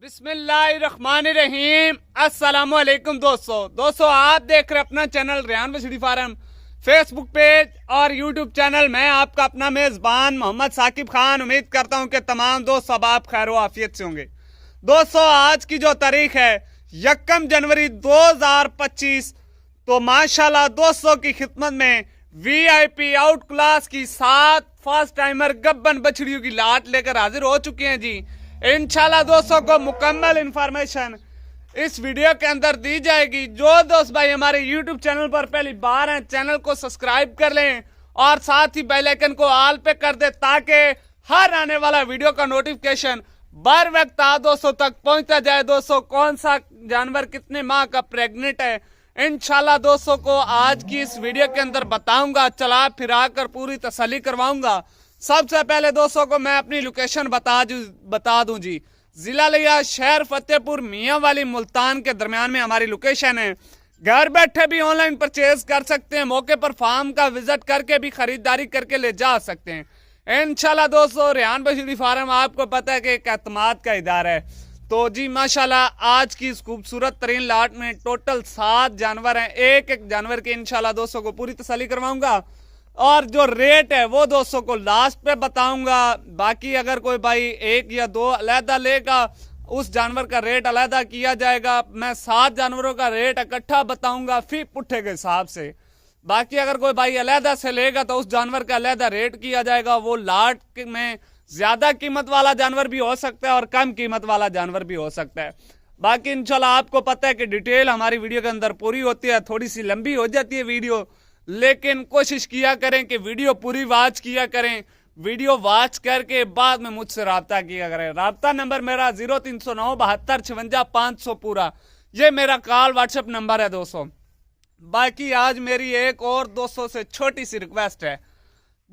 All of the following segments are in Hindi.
बिस्मिल्लाहिर्रहमानिर्रहीम। अस्सलामुअलैकुम दोस्तों आप देख रहे अपना चैनल रेहान बछड़ी फार्म, फेसबुक पेज और यूट्यूब चैनल। मैं आपका अपना मेजबान मोहम्मद साकिब खान। उम्मीद करता हूं कि तमाम दोस्त सब आप खैर आफियत से होंगे। दोस्तों आज की जो तारीख है 1 जनवरी 2025, तो माशाल्लाह दोस्तों की खिदमत में VIP आउट क्लास की 7 फर्स्ट टाइमर गब्बन बछड़ियों की लाट लेकर हाजिर हो चुके हैं जी। इंशाल्लाह दोस्तों को मुकम्मल इंफॉर्मेशन इस वीडियो के अंदर दी जाएगी। जो दोस्त भाई हमारे YouTube चैनल पर पहली बार हैं, चैनल को सब्सक्राइब कर लें और साथ ही बेल आइकन को ऑल पे कर दे ताकि हर आने वाला वीडियो का नोटिफिकेशन बर वक्त दोस्तों तक पहुंचता जाए। दोस्तों कौन सा जानवर कितने माह का प्रेग्नेंट है इंशाल्लाह दोस्तों को आज की इस वीडियो के अंदर बताऊंगा, चला फिरा कर पूरी तसल्ली करवाऊंगा। सबसे पहले दोस्तों को मैं अपनी लोकेशन बता दूं जी। जिला लिया, शहर फतेहपुर, मियां वाली, मुल्तान के दरमियान में हमारी लोकेशन है। घर बैठे भी ऑनलाइन परचेज कर सकते हैं, मौके पर फार्म का विजिट करके भी खरीदारी करके ले जा सकते हैं इंशाल्लाह। दोस्तों रेहान बछड़ी फार्म आपको पता है कि एक एतमाद का इदारा है। तो जी माशाल्लाह आज की इस खूबसूरत तरीन लाट में टोटल 7 जानवर हैं। एक जानवर के इंशाल्लाह दोस्तों को पूरी तसल्ली करवाऊंगा और जो रेट है वो दोस्तों को लास्ट पे बताऊंगा। बाकी अगर कोई भाई 1 या 2 अलहदा लेगा उस जानवर का रेट अलहदा किया जाएगा। मैं 7 जानवरों का रेट इकट्ठा बताऊंगा फिर पुट्ठे के हिसाब से। बाकी अगर कोई भाई अलहदा से लेगा तो उस जानवर का अलहदा रेट किया जाएगा। वो लाट में ज्यादा कीमत वाला जानवर भी हो सकता है और कम कीमत वाला जानवर भी हो सकता है। बाकी इंशाल्लाह आपको पता है कि डिटेल हमारी वीडियो के अंदर पूरी होती है, थोड़ी सी लंबी हो जाती है वीडियो, लेकिन कोशिश किया करें कि वीडियो पूरी वॉच किया करें। वीडियो वॉच करके बाद में मुझसे रब्ता किया करें। रब्ता नंबर मेरा 0309 72 56 500 पूरा, ये मेरा कॉल व्हाट्सएप नंबर है दोस्तों। बाकी आज मेरी एक और दोस्तों से छोटी सी रिक्वेस्ट है,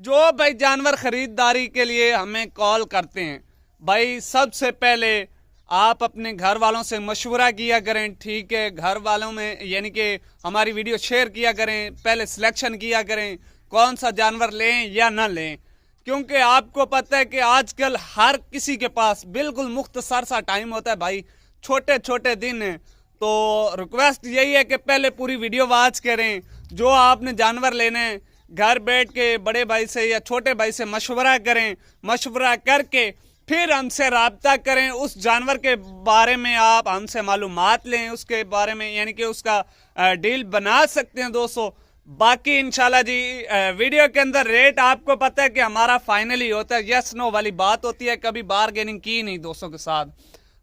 जो भाई जानवर खरीदारी के लिए हमें कॉल करते हैं, भाई सबसे पहले आप अपने घर वालों से मशवरा किया करें, ठीक है। घर वालों में यानी कि हमारी वीडियो शेयर किया करें, पहले सिलेक्शन किया करें कौन सा जानवर लें या ना लें, क्योंकि आपको पता है कि आजकल हर किसी के पास बिल्कुल मुख्तसर सा टाइम होता है भाई, छोटे छोटे दिन है। तो रिक्वेस्ट यही है कि पहले पूरी वीडियो वॉच करें। जो आपने जानवर लेने घर बैठ के बड़े भाई से या छोटे भाई से मशवरा करें, मशवरा करके फिर हमसे रब्ता करें। उस जानवर के बारे में आप हमसे मालूमात लें, उसके बारे में यानी कि उसका डील बना सकते हैं दोस्तों। बाकी इंशाल्लाह जी वीडियो के अंदर रेट आपको पता है कि हमारा फाइनली होता है, यस नो वाली बात होती है, कभी बार्गेनिंग की नहीं दोस्तों के साथ।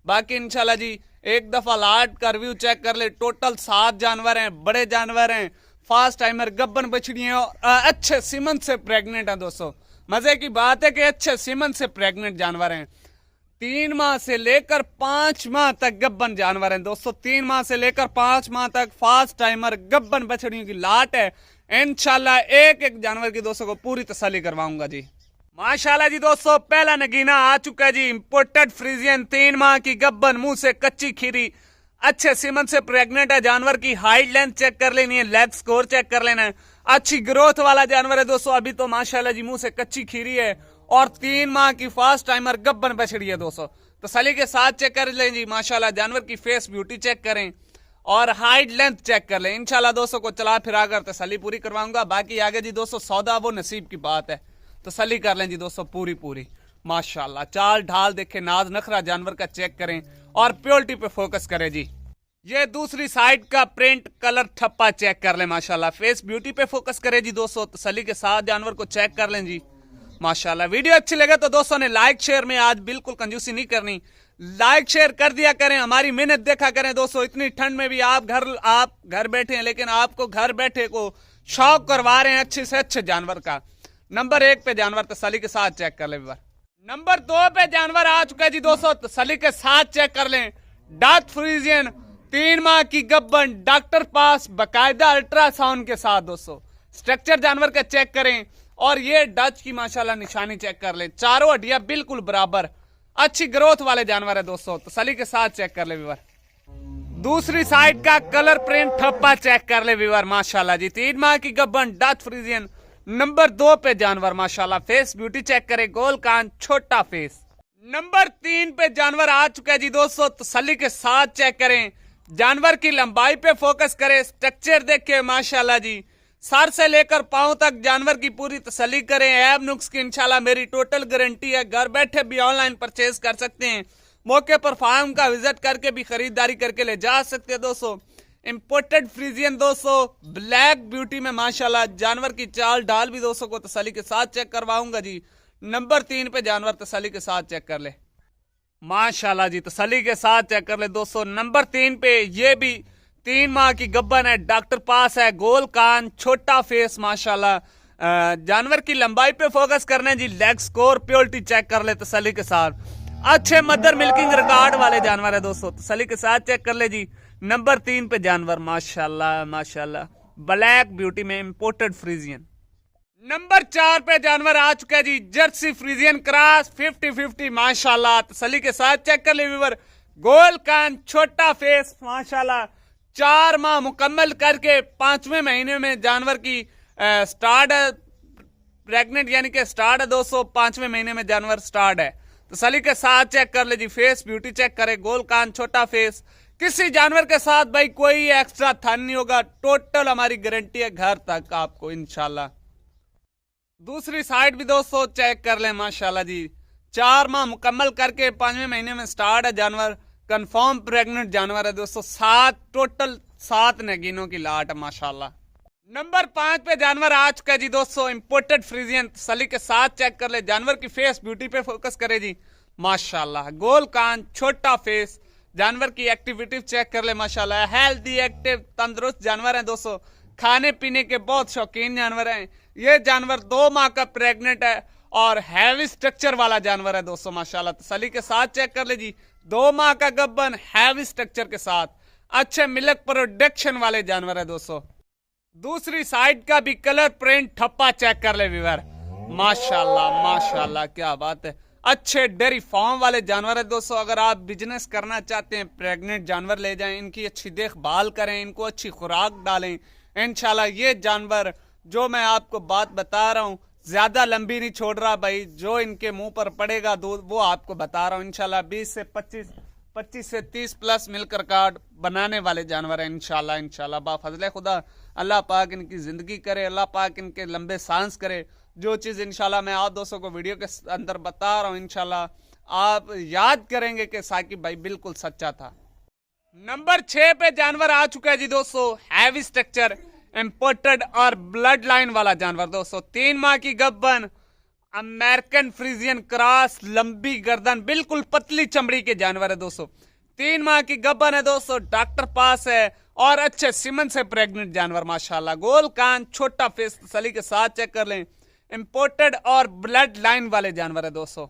बाकी इंशाल्लाह जी एक दफा लाट का रिव्यू चेक कर ले। टोटल 7 जानवर हैं, बड़े जानवर हैं, फास्ट टाइमर गब्बन बछड़ियां, अच्छे सीमन से प्रेग्नेंट हैं दोस्तों। मजे की बात है कि अच्छे सीमन से प्रेग्नेंट जानवर हैं। 3 माह से लेकर 5 माह तक गब्बन जानवर हैं दोस्तों। 3 माह से लेकर 5 माह तक फास्ट टाइमर गब्बन बछड़ियों की लाट है। इंशाल्लाह एक एक जानवर की दोस्तों को पूरी तसल्ली करवाऊंगा जी। माशाल्लाह जी दोस्तों पहला नगीना आ चुका है जी। इंपोर्टेड फ्रीजियन 3 माह की गब्बन, मुंह से कच्ची खीरी, अच्छे सीमन से प्रेग्नेंट है। जानवर की हाइट लेंथ चेक कर लेनी है, लेग स्कोर चेक कर लेना है। अच्छी ग्रोथ वाला जानवर है दोस्तों। अभी तो माशाल्लाह जी मुंह से कच्ची खीरी है और 3 माह की फास्ट टाइमर गब्बन बछड़ी है दोस्तों। तसल्ली के साथ चेक कर लें जी। माशाल्लाह जानवर की फेस ब्यूटी चेक करें और हाइट लेंथ चेक कर लें। इंशाल्लाह दोस्तों को चला फिरा कर तसल्ली पूरी करवाऊंगा। बाकी आगे जी दोस्तों सौदा वो नसीब की बात है, तसल्ली कर लें जी दोस्तों पूरी माशाल्लाह। चाल ढाल देखे, नाज नखरा जानवर का चेक करें और प्योरिटी पे फोकस करें जी। ये दूसरी साइड का प्रिंट कलर ठप्पा चेक कर लें माशाल्लाह। फेस ब्यूटी पे फोकस करें जी दोस्तों, तसल्ली के साथ जानवर को चेक कर लें जी माशाल्लाह। वीडियो अच्छी लगे तो दोस्तों ने लाइक शेयर में आज बिल्कुल कंजूसी नहीं करनी, लाइक शेयर कर दिया करें, हमारी मेहनत देखा करें दोस्तों। इतनी ठंड में भी आप घर बैठे हैं, लेकिन आपको घर बैठे को शौक करवा रहे हैं अच्छे से अच्छे जानवर का। नंबर 1 पे जानवर तसल्ली के साथ चेक कर ले। नंबर 2 पे जानवर आ चुका है जी दोस्तों, तसल्ली के साथ चेक कर लें। डार्क फ्रीजियन 3 माह की गब्बन, डॉक्टर पास बकायदा अल्ट्रासाउंड के साथ दोस्तों। स्ट्रक्चर जानवर का चेक करें और ये डच की माशाल्लाह निशानी चेक कर लें। चारों हड्डियां बिल्कुल बराबर, अच्छी ग्रोथ वाले जानवर है दोस्तों। तसल्ली के साथ चेक कर ले व्यूअर। दूसरी साइड का कलर प्रिंट ठप्पा चेक कर ले व्यूअर माशाल्लाह जी। 3 माह की गब्बन, डच फ्रीजियन, नंबर 2 पे जानवर माशाल्लाह। फेस ब्यूटी चेक करें, गोल कान, छोटा फेस। नंबर 3 पे जानवर आ चुका है जी दोस्तों, तसल्ली के साथ चेक करें, जानवर की लंबाई पे फोकस करें, स्ट्रक्चर देखें माशाल्लाह जी, सर से लेकर पांव तक जानवर की पूरी तसल्ली करें। ऐब नुक्स की इंशाल्लाह मेरी टोटल गारंटी है, घर बैठे भी ऑनलाइन परचेज कर सकते हैं, मौके पर फार्म का विजिट करके भी खरीदारी करके ले जा सकते हैं दोस्तों। इंपोर्टेड फ्रीजियन दोस्तों, ब्लैक ब्यूटी में माशाल्लाह, जानवर की चाल ढाल भी दोस्तों को तसल्ली के साथ चेक करवाऊंगा जी। नंबर 3 पे जानवर तसल्ली के साथ चेक कर ले माशाल्लाह जी, तसल्ली के साथ चेक कर ले दोस्तों। नंबर 3 पे ये भी 3 माह की गब्बन है, डॉक्टर पास है, गोल कान, छोटा फेस माशाल्लाह। जानवर की लंबाई पे फोकस करने जी, लेग स्कोर प्योरिटी चेक कर ले तसल्ली के साथ, अच्छे मदर मिल्किंग रिकॉर्ड वाले जानवर है दोस्तों, तसल्ली के साथ चेक कर ले जी। नंबर 3 पे जानवर माशाल्लाह माशाल्लाह, ब्लैक ब्यूटी में इंपोर्टेड फ्रीजियन। नंबर 4 पे जानवर आ चुका है जी, जर्सी फ्रीजियन क्रॉस 50-50 माशाल्लाह, तसल्ली के साथ चेक कर ले व्यूअर, गोल कान, छोटा फेस माशाल्लाह। 4 माह मुकम्मल करके 5वें महीने में जानवर की स्टार्ट है, प्रेग्नेंट यानी कि स्टार्ट है दोस्तों, 5वें महीने में जानवर स्टार्ट है, तसल्ली के साथ चेक कर ले जी। फेस ब्यूटी चेक करे, गोल कान, छोटा फेस, किसी जानवर के साथ भाई कोई एक्स्ट्रा थन नहीं होगा, टोटल हमारी गारंटी है घर तक आपको इंशाल्लाह। दूसरी साइड भी दोस्तों चेक कर ले माशाल्लाह जी, 4 माह मुकम्मल करके 5वें महीने में स्टार्ट है जानवर, कंफर्म प्रेग्नेंट जानवर है दोस्तों, 7 नगीनों की लाट है माशाल्लाह। नंबर 5 पे जानवर आ चुका है जी दोस्तों, इंपोर्टेड फ्रीजियन, तसल्ली के साथ चेक कर ले, जानवर की फेस ब्यूटी पे फोकस करे जी माशाल्लाह, गोल कान, छोटा फेस, जानवर की एक्टिविटी चेक कर ले माशाल्लाह, हेल्दी एक्टिव तंदुरुस्त जानवर है दोस्तों, खाने पीने के बहुत शौकीन जानवर हैं। ये जानवर 2 माह का प्रेग्नेंट है और हैवी स्ट्रक्चर वाला जानवर है दोस्तों माशाल्लाह, तसल्ली के साथ चेक कर ले जी। 2 माह का गब्बन, हैवी स्ट्रक्चर के साथ, अच्छे मिल्क प्रोडक्शन वाले जानवर है दोस्तों। दूसरी साइड का भी कलर प्रिंट ठप्पा चेक कर ले व्यूअर, माशाल्लाह माशाल्लाह, क्या बात है, अच्छे डेयरी फार्म वाले जानवर है दोस्तों। अगर आप बिजनेस करना चाहते हैं, प्रेग्नेंट जानवर ले जाएं, इनकी अच्छी देखभाल करें, इनको अच्छी खुराक डालें, इंशाल्लाह ये जानवर जो मैं आपको बात बता रहा हूँ ज्यादा लंबी नहीं छोड़ रहा भाई, जो इनके मुंह पर पड़ेगा दूध वो आपको बता रहा हूँ, इंशाल्लाह 20 से 25 से 30 प्लस मिल्क रिकॉर्ड बनाने वाले जानवर है इंशाल्लाह इंशाल्लाह। बाफजले खुदा अल्लाह पाक इनकी जिंदगी करे, अल्लाह पाक इनके लंबे सांस करे। जो चीज इंशाल्लाह मैं आप दोस्तों को वीडियो के अंदर बता रहा हूँ, इंशाल्लाह आप याद करेंगे कि साकिब भाई बिल्कुल सच्चा था। नंबर 6 पे जानवर आ चुका है जी दोस्तों, हैवी स्ट्रक्चर, इंपोर्टेड और ब्लड लाइन वाला जानवर दोस्तों, 3 माह की गब्बन, अमेरिकन फ्रीजियन क्रॉस, लंबी गर्दन, बिल्कुल पतली चमड़ी के जानवर है दोस्तों, 3 माह की गब्बन है दोस्तों, डॉक्टर पास है और अच्छे सीमन से प्रेग्नेंट जानवर माशाल्लाह, गोल कान, छोटा फेस, तसल्ली के साथ चेक कर लें, इंपोर्टेड और ब्लड लाइन वाले जानवर है दोस्तों।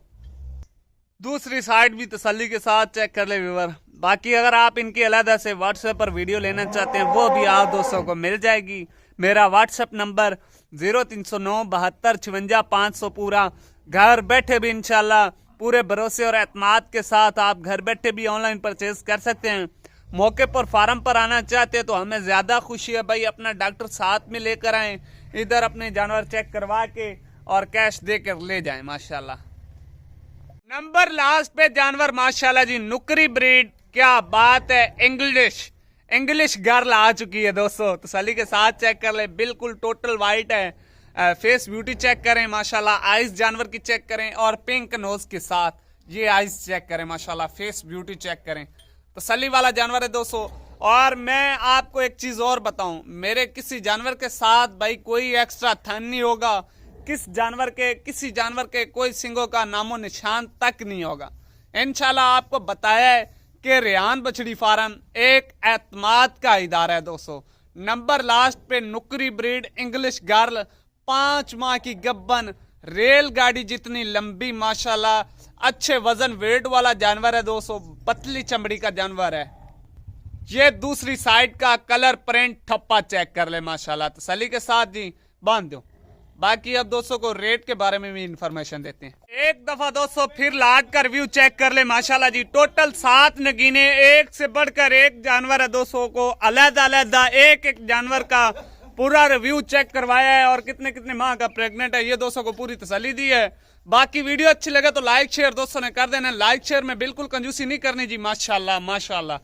दूसरी साइड भी तसल्ली के साथ चेक कर ले व्यूअर। बाकी अगर आप इनकी अलग से व्हाट्सएप पर वीडियो लेना चाहते हैं वो भी आप दोस्तों को मिल जाएगी। मेरा व्हाट्सएप नंबर 0309 72 56 500 पूरा, घर बैठे भी इंशाल्लाह पूरे भरोसे और एतमाद के साथ आप घर बैठे भी ऑनलाइन परचेज कर सकते हैं। मौके पर फार्म पर आना चाहते हैं तो हमें ज्यादा खुशी है भाई, अपना डॉक्टर साथ में लेकर आए, इधर अपने जानवर चेक करवा के और कैश देकर ले जाएं माशाल्लाह। नंबर लास्ट पे जानवर माशाल्लाह जी, नुकरी ब्रीड, क्या बात है, इंग्लिश गर्ल आ चुकी है दोस्तों, तसल्ली के साथ चेक कर ले, बिल्कुल टोटल वाइट है, फेस ब्यूटी चेक करें माशाल्लाह, आइज जानवर की चेक करें और पिंक नोज के साथ ये आइज चेक करें माशाल्लाह, फेस ब्यूटी चेक करें, तसल्ली वाला जानवर है दोस्तों। और मैं आपको एक चीज और बताऊं, मेरे किसी जानवर के साथ भाई कोई एक्स्ट्रा थन नहीं होगा, किसी जानवर के कोई सिंगों का नामो निशान तक नहीं होगा। इंशाल्लाह आपको बताया है कि रेहान बछड़ी फार्म एक एतमाद का इदारा है दोस्तों। नंबर लास्ट पे नुकरी ब्रीड इंग्लिश गर्ल, 5 माह की गब्बन, रेलगाड़ी जितनी लंबी माशाल्लाह, अच्छे वजन वेट वाला जानवर है दोस्तों, पतली चमड़ी का जानवर है। ये दूसरी साइड का कलर प्रिंट ठप्पा चेक कर ले माशाल्लाह, तसल्ली के साथ जी बांध दो। बाकी अब दोस्तों को रेट के बारे में भी इंफॉर्मेशन देते हैं। एक दफा दोस्तों फिर लाट का रिव्यू चेक कर ले माशाल्लाह जी, टोटल 7 नगीने, एक से बढ़कर एक जानवर है दोस्तों को अलग-अलग एक जानवर का पूरा रिव्यू चेक करवाया है और कितने माह का प्रेग्नेंट है ये दोस्तों को पूरी तसल्ली दी है। बाकी वीडियो अच्छी लगे तो लाइक शेयर दोस्तों ने कर देना। लाइक शेयर में बिल्कुल कंजूसी नहीं करनी जी। माशाल्लाह माशाल्लाह,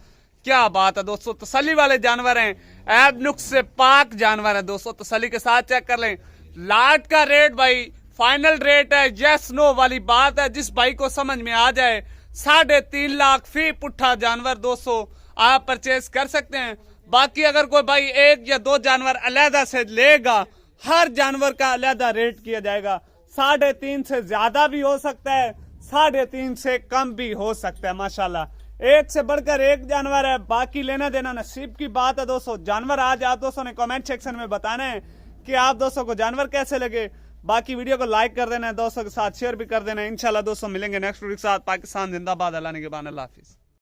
क्या बात है दोस्तों, तसल्ली वाले जानवर हैं, ऐब नुक्स से पाक जानवर है दोस्तों, तसल्ली के साथ चेक कर लें। लाट का रेट भाई फाइनल रेट है, यस नो वाली बात है, जिस भाई को समझ में आ जाए 3.5 लाख फी पुट्ठा जानवर दोस्तों आप परचेज कर सकते हैं। बाकी अगर कोई भाई 1 या 2 जानवर अलहदा से लेगा, हर जानवर का अलहदा रेट किया जाएगा। 3.5 से ज्यादा भी हो सकता है, 3.5 से कम भी हो सकता है। माशाल्लाह एक से बढ़कर एक जानवर है, बाकी लेना देना नसीब की बात है दोस्तों। जानवर आज आप दोस्तों ने कमेंट सेक्शन में बताना है कि आप दोस्तों को जानवर कैसे लगे। बाकी वीडियो को लाइक कर देना है, दोस्तों के साथ शेयर भी कर देना है। इंशाल्लाह दोस्तों मिलेंगे नेक्स्ट वीडियो के साथ। पाकिस्तान जिंदाबाद, अल्लाह ने के बाद, अल्लाह हाफिज।